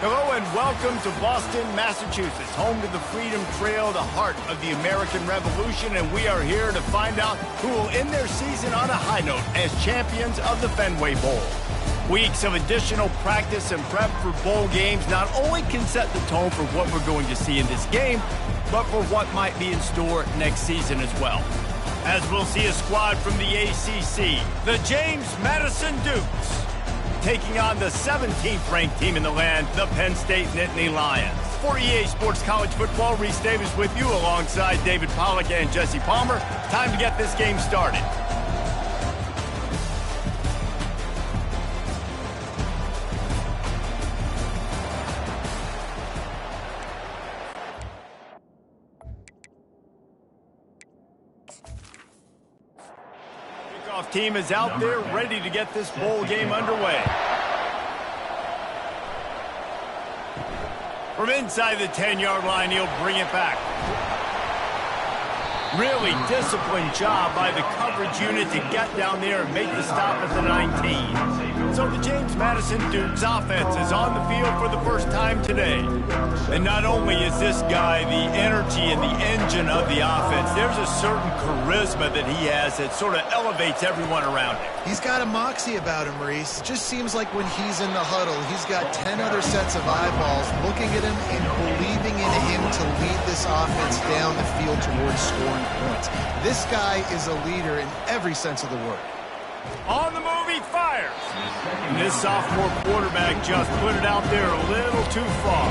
Hello and welcome to Boston, Massachusetts, home to the Freedom Trail, the heart of the American Revolution, and we are here to find out who will end their season on a high note as champions of the Fenway Bowl. Weeks of additional practice and prep for bowl games not only can set the tone for what we're going to see in this game, but for what might be in store next season as well. As we'll see a squad from the ACC, the James Madison Dukes, taking on the 17th ranked team in the land, the Penn State Nittany Lions. For EA Sports College Football, Reese Davis with you alongside David Pollack and Jesse Palmer. Time to get this game started. Kickoff team is out there ready to get this bowl game underway. From inside the 10-yard line, he'll bring it back. Really disciplined job by the coverage unit to get down there and make the stop at the 19. So the James Madison Dukes offense is on the field for the first time today. And not only is this guy the energy and the engine of the offense, there's a certain charisma that he has that sort of elevates everyone around him. He's got a moxie about him, Maurice. It just seems like when he's in the huddle, he's got 10 other sets of eyeballs looking at him and believing in him to lead this offense down the field towards scoring points. This guy is a leader in every sense of the word. On the move, he fires. And this sophomore quarterback just put it out there a little too far.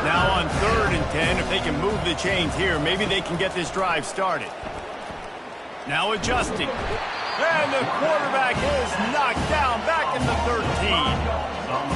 Now on 3rd and 10, if they can move the chains here, maybe they can get this drive started. Now adjusting. And the quarterback is knocked down back in the 13.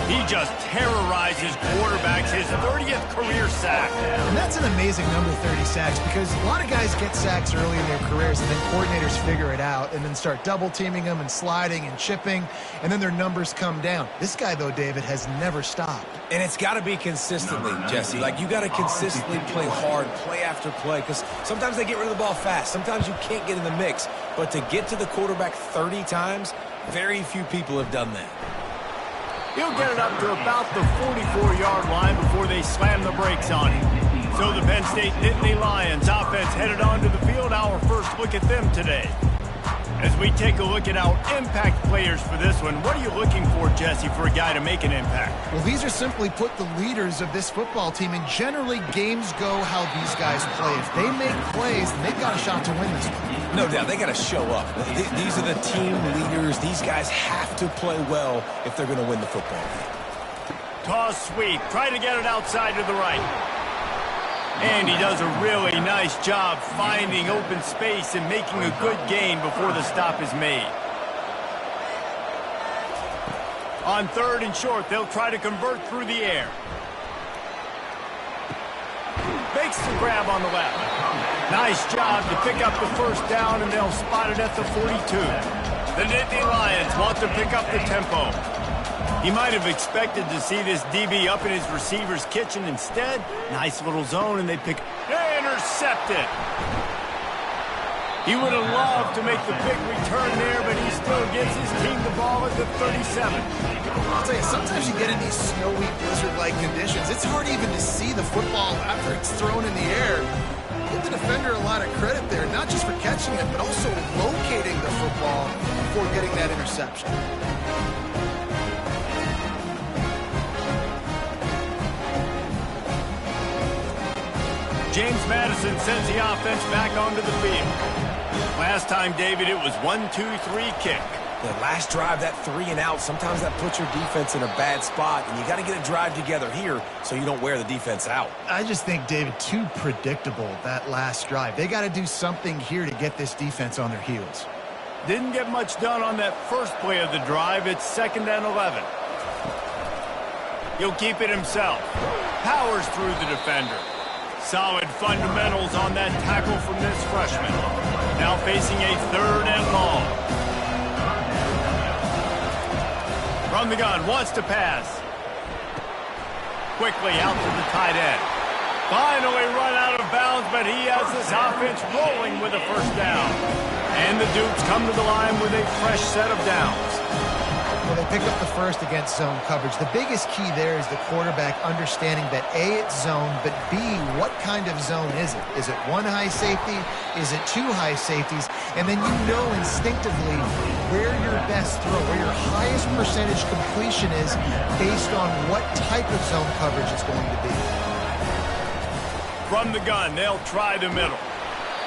He just terrorizes quarterbacks, his 30th career sack. And that's an amazing number, 30 sacks, because a lot of guys get sacks early in their careers and then coordinators figure it out and then start double teaming them and sliding and chipping, and then their numbers come down. This guy, though, David, has never stopped. And it's got to be consistently, Jesse. Like, you got to consistently play hard, play after play, because sometimes they get rid of the ball fast. Sometimes you can't get in the mix. But to get to the quarterback 30 times, very few people have done that. He'll get it up to about the 44-yard line before they slam the brakes on him. So the Penn State Nittany Lions offense headed onto the field. Our first look at them today. As we take a look at our impact players for this one, what are you looking for, Jesse, for a guy to make an impact? Well, these are simply put the leaders of this football team, and generally games go how these guys play. If they make plays, then they've got a shot to win this one. No doubt, they got to show up. These are the team leaders. These guys have to play well if they're going to win the football game. Toss sweep, try to get it outside to the right. And he does a really nice job finding open space and making a good gain before the stop is made. On 3rd and short, they'll try to convert through the air. Makes the grab on the left. Nice job to pick up the first down, and they'll spot it at the 42. The Nittany Lions want to pick up the tempo. He might have expected to see this DB up in his receiver's kitchen. Instead, nice little zone, and they pick intercepted. He would have loved to make the big return there, but he still gives his team the ball at the 37. I'll tell you, sometimes you get in these snowy, blizzard-like conditions. It's hard even to see the football after it's thrown in the air. Give the defender a lot of credit there, not just for catching it, but also locating the football before getting that interception. James Madison sends the offense back onto the field. Last time, David, it was 1-2-3 kick. The last drive, that 3 and out, sometimes that puts your defense in a bad spot, and you got to get a drive together here so you don't wear the defense out. I just think, David, too predictable, that last drive. They got to do something here to get this defense on their heels. Didn't get much done on that first play of the drive. It's 2nd and 11. He'll keep it himself. Powers through the defender. Solid fundamentals on that tackle from this freshman. Now facing a 3rd and long. From the gun, wants to pass. Quickly out to the tight end. Finally run out of bounds, but he has this offense rolling with a first down. And the Dukes come to the line with a fresh set of downs. Well, they pick up the first against zone coverage. The biggest key there is the quarterback understanding that A, it's zone, but B, what kind of zone is it? Is it one high safety? Is it two high safeties? And then you know instinctively where your best throw, where your highest percentage completion is based on what type of zone coverage it's going to be. From the gun, they'll try the middle.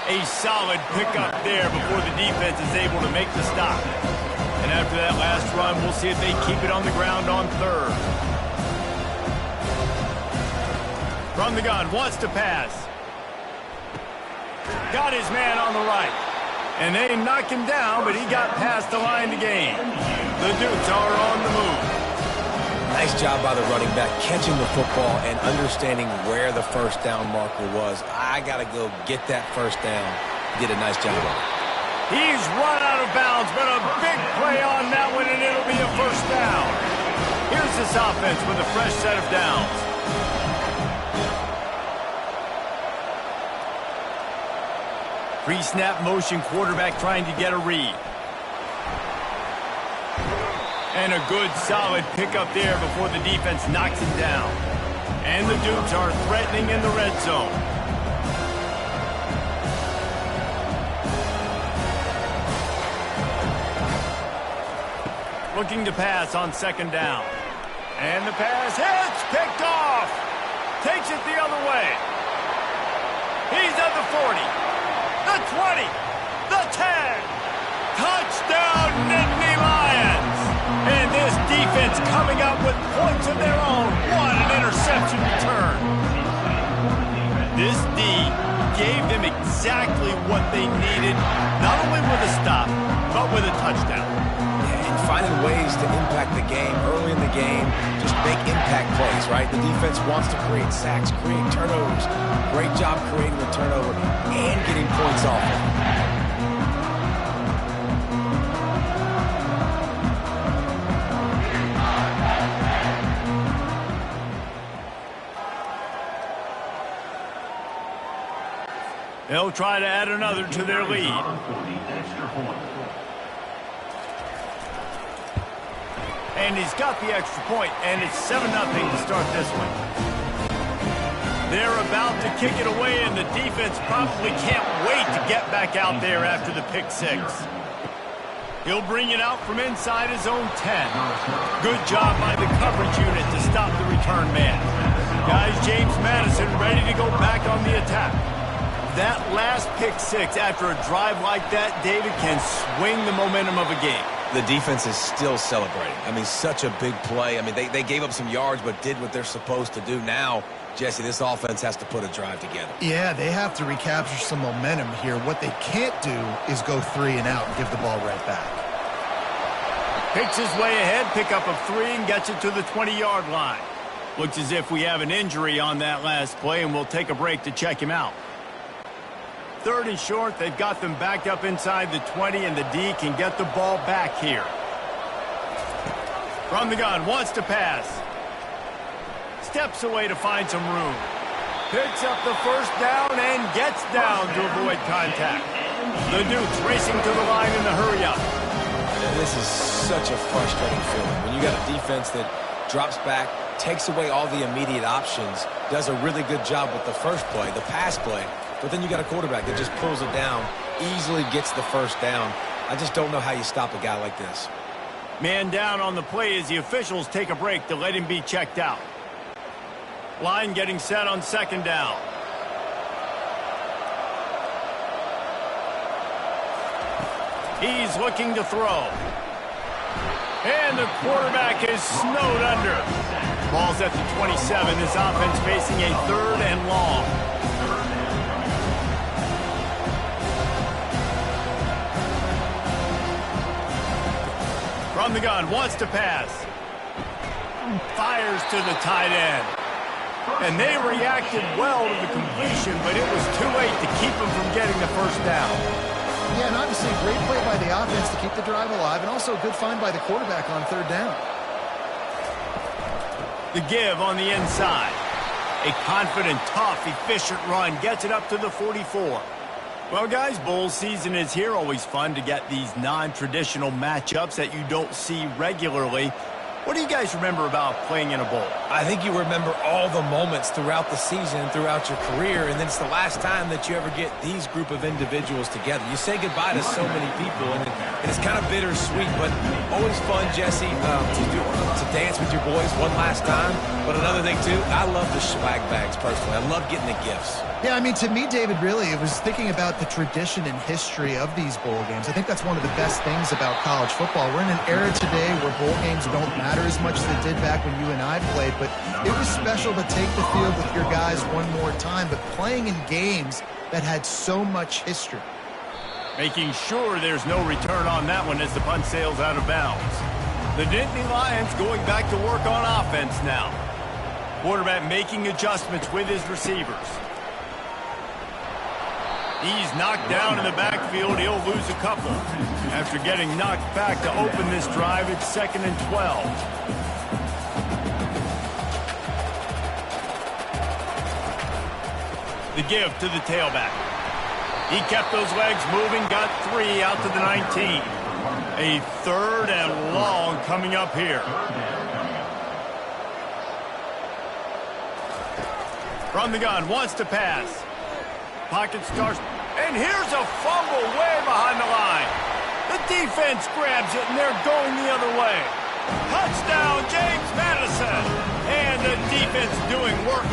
A solid pickup there before the defense is able to make the stop. And after that last run, we'll see if they keep it on the ground on third. From the gun, wants to pass. Got his man on the right. And they knock him down, but he got past the line to gain. The Dukes are on the move. Nice job by the running back, catching the football and understanding where the first down marker was. I got to go get that first down. Did a nice job of it. He's run out of bounds, but a big play on that one, and it'll be a first down. Here's this offense with a fresh set of downs. Pre-snap motion quarterback trying to get a read. And a good, solid pickup there before the defense knocks him down. And the Dukes are threatening in the red zone. Looking to pass on second down. And the pass hits, picked off. Takes it the other way. He's at the 40, the 20, the 10. Touchdown, Nittany Lions. And this defense coming up with points of their own. What an interception return. This D gave them exactly what they needed, not only with a stop, but with a touchdown. Finding ways to impact the game early in the game, just make impact plays, right? The defense wants to create sacks, create turnovers. Great job creating the turnover and getting points off it. They'll try to add another to their lead. And he's got the extra point, and it's 7-0 to start this one. They're about to kick it away, and the defense probably can't wait to get back out there after the pick six. He'll bring it out from inside his own 10. Good job by the coverage unit to stop the return man. Guys, James Madison ready to go back on the attack. That last pick six after a drive like that, David, can swing the momentum of a game. The defense is still celebrating. I mean, such a big play. I mean, they gave up some yards but did what they're supposed to do. Now, Jesse, this offense has to put a drive together. Yeah, they have to recapture some momentum here. What they can't do is go 3 and out and give the ball right back. Picks his way ahead, pickup of 3, and gets it to the 20-yard line. Looks as if we have an injury on that last play, and we'll take a break to check him out. 3rd and short, they've got them backed up inside the 20, and the D can get the ball back here. From the gun, wants to pass. Steps away to find some room. Picks up the first down and gets down to avoid contact. The Dukes racing to the line in the hurry-up. This is such a frustrating feeling. When you got a defense that drops back, takes away all the immediate options, does a really good job with the first play, the pass play, but then you got a quarterback that just pulls it down, easily gets the first down. I just don't know how you stop a guy like this. Man down on the play as the officials take a break to let him be checked out. Line getting set on second down. He's looking to throw. And the quarterback is snowed under. Ball's at the 27. This offense facing a 3rd and long. From the gun, wants to pass. Fires to the tight end. And they reacted well to the completion, but it was too late to keep them from getting the first down. Yeah, and obviously a great play by the offense to keep the drive alive, and also a good find by the quarterback on 3rd down. The give on the inside. A confident, tough, efficient run gets it up to the 44. Well, guys, bowl season is here. Always fun to get these non-traditional matchups that you don't see regularly. What do you guys remember about playing in a bowl? I think you remember all the moments throughout the season, throughout your career, and then it's the last time that you ever get these group of individuals together. You say goodbye to so many people, and it's kind of bittersweet, but always fun, Jesse, to dance with your boys one last time. But another thing, too, I love the swag bags, personally. I love getting the gifts. Yeah, I mean, to me, David, really, it was thinking about the tradition and history of these bowl games. I think that's one of the best things about college football. We're in an era today where bowl games don't matter as much as they did back when you and I played, but it was special to take the field with your guys one more time, but playing in games that had so much history. Making sure there's no return on that one as the punt sails out of bounds. The Nittany Lions going back to work on offense now. Quarterback making adjustments with his receivers. He's knocked down in the backfield. He'll lose a couple. After getting knocked back to open this drive, it's 2nd and 12. The give to the tailback. He kept those legs moving, got 3 out to the 19. A 3rd and long coming up here. From the gun, wants to pass. Pocket starts, and here's a fumble way behind the line. The defense grabs it, and they're going the other way. Touchdown, James Madison. And the defense doing work.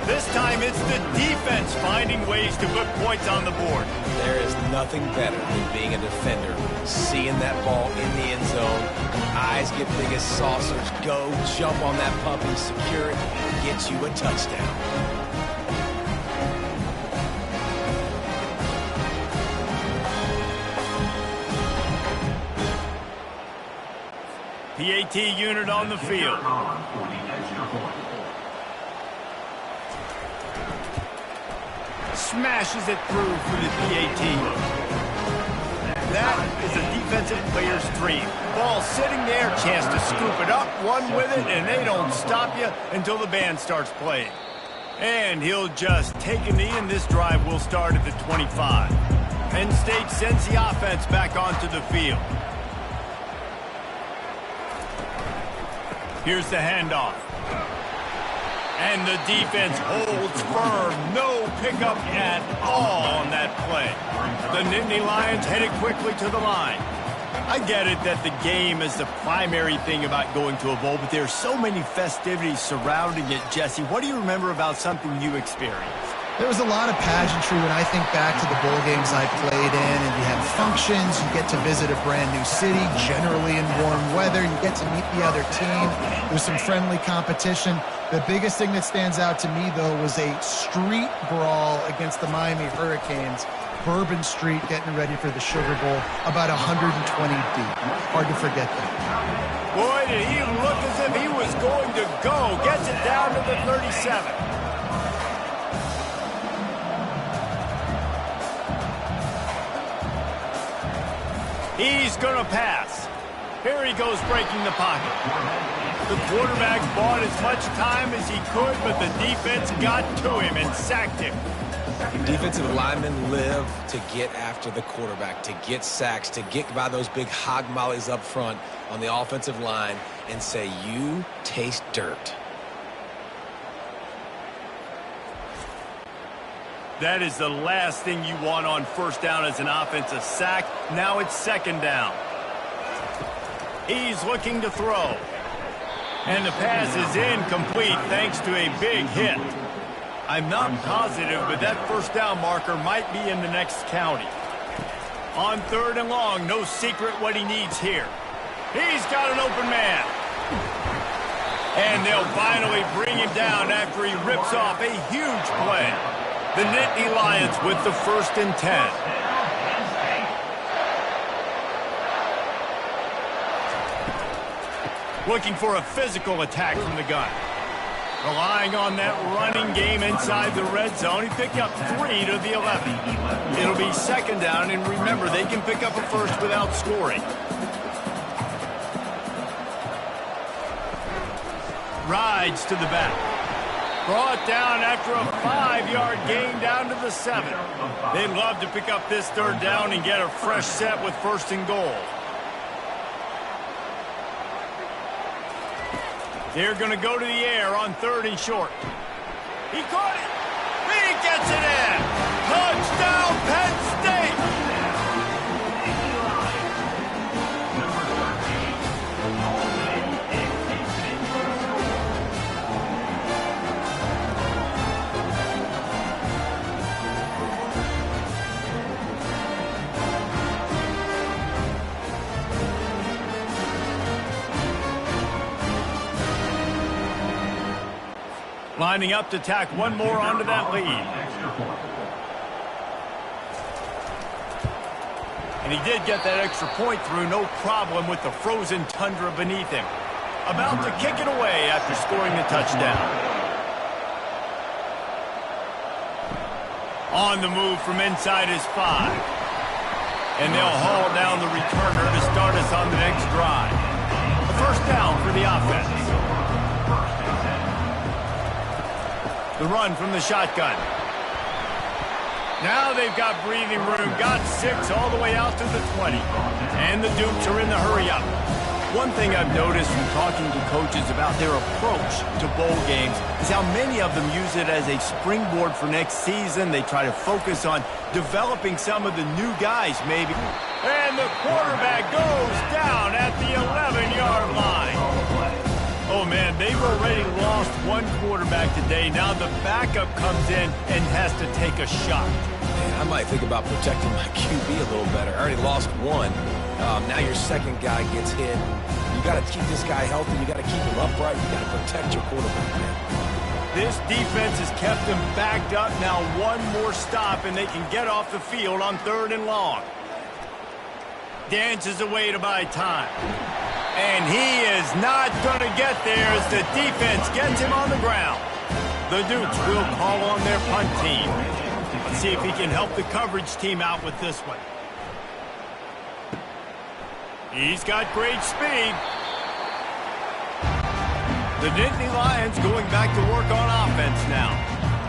This time it's the defense finding ways to put points on the board. There is nothing better than being a defender, seeing that ball in the end zone. Eyes get big as saucers. Go, jump on that puppy, secure it, and get you a touchdown. PAT unit on the field. Smashes it through for the PAT. That is a defensive player's dream. Ball sitting there, chance to scoop it up, run with it, and they don't stop you until the band starts playing. And he'll just take a knee, and this drive will start at the 25. Penn State sends the offense back onto the field. Here's the handoff. And the defense holds firm. No pickup at all on that play. The Nittany Lions headed quickly to the line. I get it that the game is the primary thing about going to a bowl, but there's so many festivities surrounding it, Jesse. What do you remember about something you experienced? There was a lot of pageantry when I think back to the bowl games I played in, and you had functions, you get to visit a brand new city, generally in warm weather, you get to meet the other team, there was some friendly competition. The biggest thing that stands out to me, though, was a street brawl against the Miami Hurricanes. Bourbon Street getting ready for the Sugar Bowl, about 120 deep. Hard to forget that. Boy, did he look as if he was going to go. Gets it down to the 37. He's going to pass. Here he goes breaking the pocket. The quarterback bought as much time as he could, but the defense got to him and sacked him. Defensive linemen live to get after the quarterback, to get sacks, to get by those big hog mollies up front on the offensive line and say, you taste dirt. That is the last thing you want on first down as an offensive sack. Now it's 2nd down. He's looking to throw. And the pass is incomplete thanks to a big hit. I'm not positive, but that first down marker might be in the next county. On 3rd and long, no secret what he needs here. He's got an open man. And they'll finally bring him down after he rips off a huge play. The Nittany Lions with the 1st and 10. Looking for a physical attack from the gun. Relying on that running game inside the red zone. He picked up 3 to the 11. It'll be 2nd down, and remember, they can pick up a first without scoring. Rides to the back. Brought down after a 5. 5-yard gain down to the 7. They'd love to pick up this third down and get a fresh set with 1st and goal. They're going to go to the air on 3rd and short. He caught it. He gets it in. Touchdown, Penn State. Lining up to tack one more onto that lead. And he did get that extra point through, no problem with the frozen tundra beneath him. About to kick it away after scoring the touchdown. On the move from inside his 5. And they'll haul down the returner to start us on the next drive. A 1st down for the offense. The run from the shotgun. Now they've got breathing room. Got 6 all the way out to the 20. And the Dukes are in the hurry-up. One thing I've noticed from talking to coaches about their approach to bowl games is how many of them use it as a springboard for next season. They try to focus on developing some of the new guys, maybe. And the quarterback goes down at the 11-yard line. Oh, man, they've already lost one quarterback today. Now the backup comes in and has to take a shot. Man, I might think about protecting my QB a little better. I already lost one. Now your second guy gets hit. You got to keep this guy healthy. You got to keep him upright. You got to protect your quarterback, man. This defense has kept them backed up. Now one more stop, and they can get off the field on 3rd and long. Dances away to buy time. And he is not going to get there as the defense gets him on the ground. The Dukes will call on their punt team. Let's see if he can help the coverage team out with this one. He's got great speed. The Nittany Lions going back to work on offense now.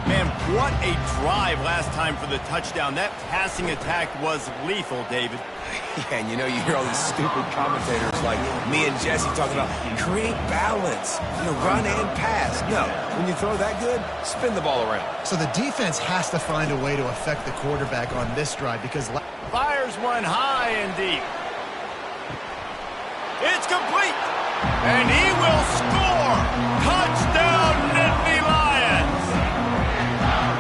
Man, what a drive last time for the touchdown. That passing attack was lethal, David. Yeah, and you know, you hear all these stupid commentators like me and Jesse talking about create balance, run and pass. No, when you throw that good, spin the ball around. So the defense has to find a way to affect the quarterback on this drive because... Fires one high and deep. It's complete. And he will score. Touchdown, Nittany Lions.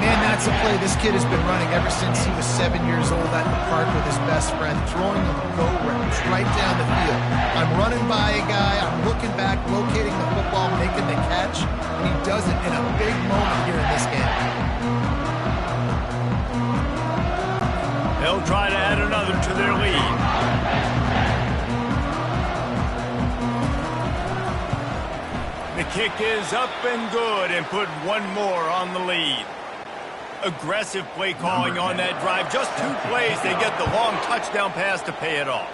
Man, that's a play this kid has been running ever since he was 7 years old out in the park with his best friend, throwing them go routes right down the field. I'm running by a guy, I'm looking back, locating the football, making the catch, and he does it in a big moment here in this game. They'll try to add another to their lead. The kick is up and good and put one more on the lead. Aggressive play calling on that drive. Just 2 plays, they get the long touchdown pass to pay it off.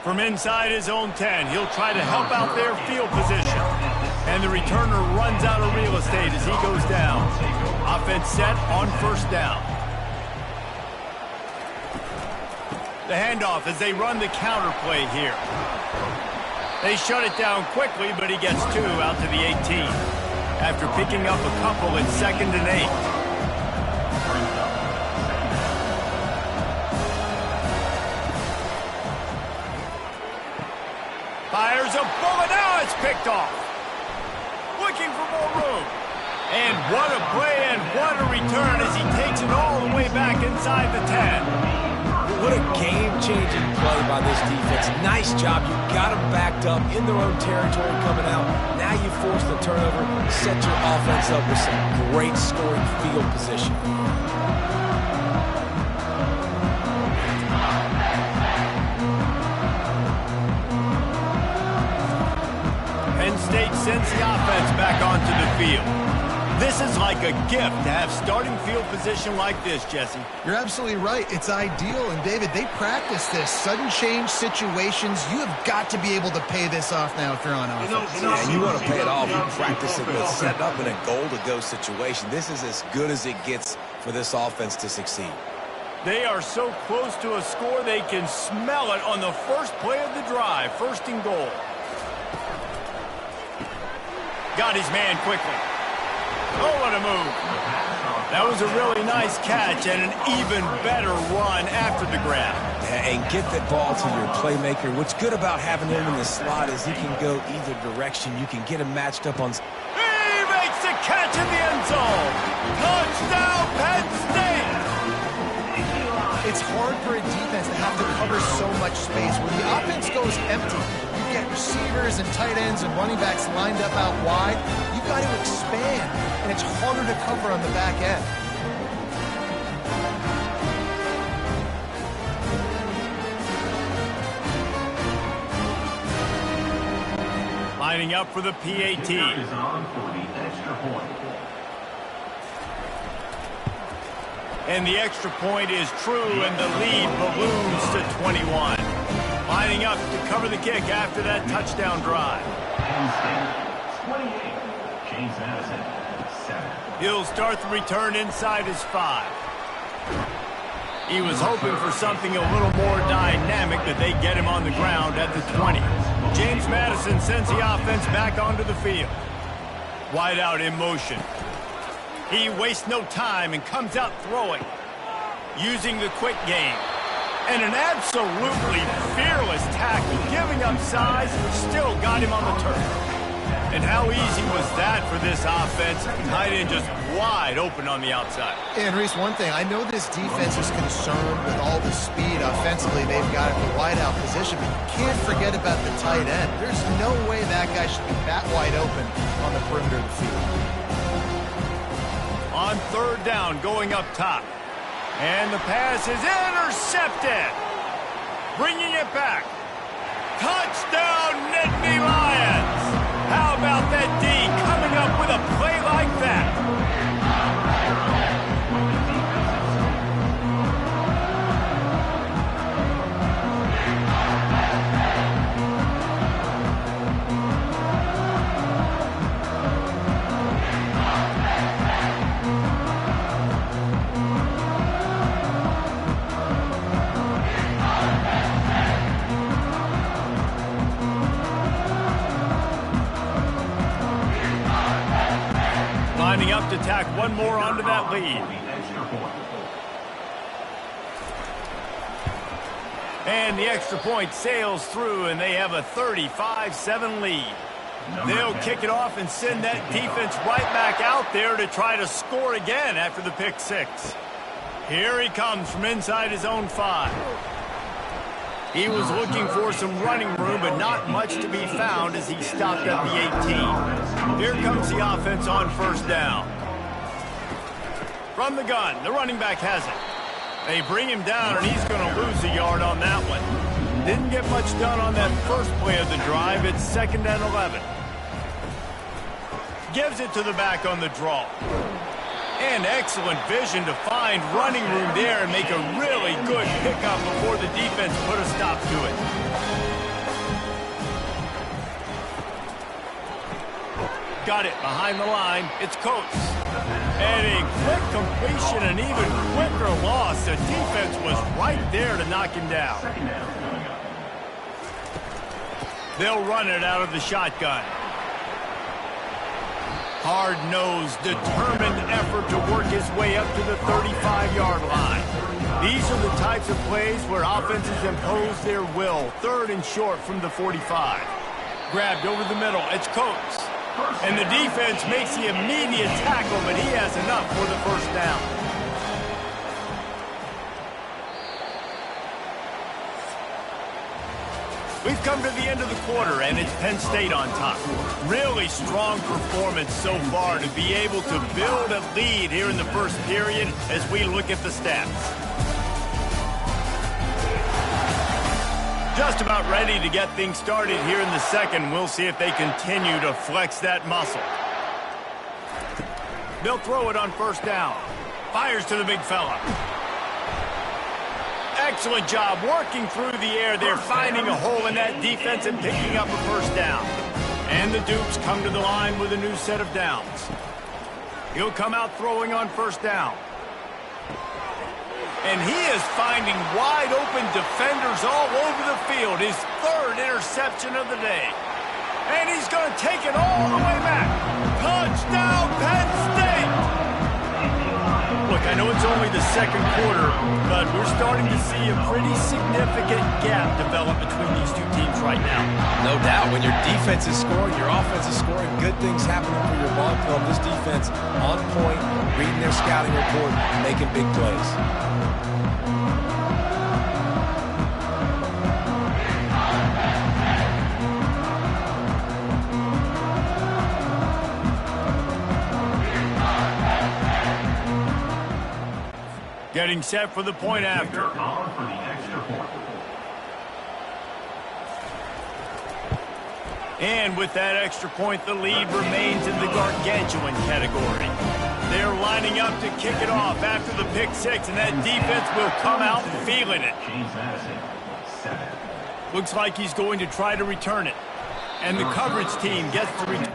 From inside his own 10, he'll try to help out their field position. And the returner runs out of real estate as he goes down. Offense set on 1st down. The handoff as they run the counter play here. They shut it down quickly, but he gets 2 out to the 18. After picking up a couple at 2nd and 8. Fires a bullet. Now it's picked off. Looking for more room. And what a play and what a return as he takes it all the way back inside the 10. What a game-changing play by this defense. Nice job. You got them backed up in their own territory coming out. Now you force the turnover, set your offense up with some great scoring field position. Penn State sends the offense back onto the field. This is like a gift to have starting field position like this, Jesse. You're absolutely right. It's ideal. And, David, they practice this. Sudden change situations. You have got to be able to pay this off now if you're on offense. Yeah, and you want to pay it off. You practice it with setting up in a goal-to-go situation. This is as good as it gets for this offense to succeed. They are so close to a score they can smell it on the first play of the drive. First and goal. Got his man quickly. Oh, what a move. That was a really nice catch and an even better run after the grab. Yeah, and get that ball to your playmaker. What's good about having him in the slot is he can go either direction. You can get him matched up on... He makes the catch in the end zone. Touchdown, Penn State. It's hard for a defense to have to cover so much space. When the offense goes empty, you get receivers and tight ends and running backs lined up out wide. You've got to expand, and it's harder to cover on the back end. Lining up for the PAT. And the extra point is true, and the lead balloons to 21. Lining up to cover the kick after that touchdown drive. 28, James Madison, 7. He'll start the return inside his 5. He was hoping for something a little more dynamic, that they get him on the ground at the 20. James Madison sends the offense back onto the field. Wide out in motion. He wastes no time and comes out throwing, using the quick game. And an absolutely fearless tackle, giving up size, still got him on the turf. And how easy was that for this offense? Tight end just wide open on the outside. And, Reese, one thing, I know this defense is concerned with all the speed offensively they've got in the wide-out position, but you can't forget about the tight end. There's no way that guy should be that wide open on the perimeter of the field. On third down, going up top. And the pass is intercepted. Bringing it back. Touchdown, Nittany Lions. How about that D coming up with a play like that? Lining up to tack one more onto that lead. And the extra point sails through, and they have a 35-7 lead. They'll kick it off and send that defense right back out there to try to score again after the pick 6. Here he comes from inside his own 5. He was looking for some running room, but not much to be found as he stopped at the 18. Here comes the offense on first down. From the gun, the running back has it. They bring him down, and he's going to lose a yard on that one. Didn't get much done on that first play of the drive. It's 2nd and 11. Gives it to the back on the draw. And excellent vision to find running room there and make a really good pickup before the defense put a stop to it. Got it behind the line. It's Coates. And a quick completion, an even quicker loss. The defense was right there to knock him down. They'll run it out of the shotgun. Hard-nosed, determined effort to work his way up to the 35-yard line. These are the types of plays where offenses impose their will. 3rd and short from the 45. Grabbed over the middle. It's Coates. And the defense makes the immediate tackle, but he has enough for the first down. We've come to the end of the quarter, and it's Penn State on top. Really strong performance so far to be able to build a lead here in the first period as we look at the stats. Just about ready to get things started here in the second. We'll see if they continue to flex that muscle. They'll throw it on first down. Fires to the big fella. Excellent job working through the air there, finding a hole in that defense and picking up a first down. And the Dukes come to the line with a new set of downs. He'll come out throwing on first down. And he is finding wide-open defenders all over the field. His third interception of the day. And he's going to take it all the way back. Touchdown, Penn State! Look, I know it's only the second quarter, but we're starting to see a pretty significant gap develop between these two teams right now. No doubt. When your defense is scoring, your offense is scoring, good things happening for your ball club. This defense on point, reading their scouting report, making big plays. Getting set for the point after. And with that extra point, the lead remains in the gargantuan category. They're lining up to kick it off after the pick six, and that defense will come out feeling it. Looks like he's going to try to return it. And the coverage team gets to return.